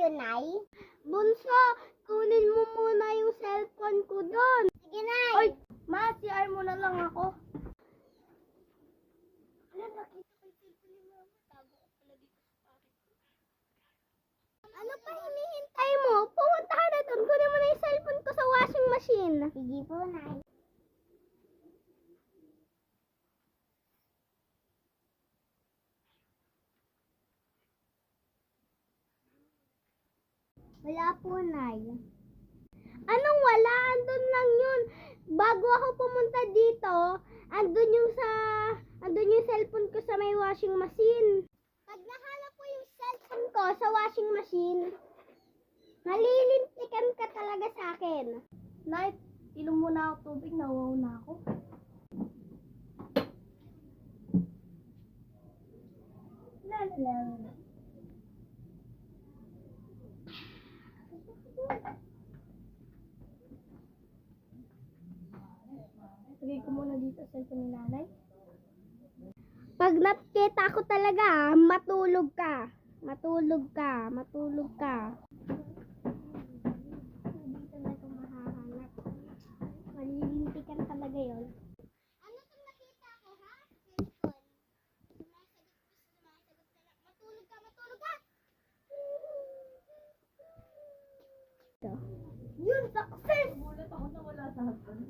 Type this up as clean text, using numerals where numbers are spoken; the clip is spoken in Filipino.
Nay? Bunso, kunin mo muna yung cellphone ko doon. Sige, Nay. Oy, ma, CR mo na lang ako. Ano pa hinihintay mo? Pumunta ka na doon. Kunin mo na yung cellphone ko sa washing machine. Sige po, Nay. Wala po, Nay. Anong wala? Andun lang yun. Bago ako pumunta dito, andun yung cellphone ko sa may washing machine. Pag nahanap ko yung cellphone ko sa washing machine, nalilintikan ka talaga sa akin. Nay, ilong muna ako tubig, nawaw na ako. La. Lagay ko muna dito sa cellphone ni nanay. Pag nakita ko talaga, matulog ka. Matulog ka. Matulog ka. Hindi talaga mahahanap. Malilintikan talaga yun. Ano itong nakita ko, ha? Cellphone. Matulog ka, matulog ka! Yun, success! Mulat ako na wala sa hapon.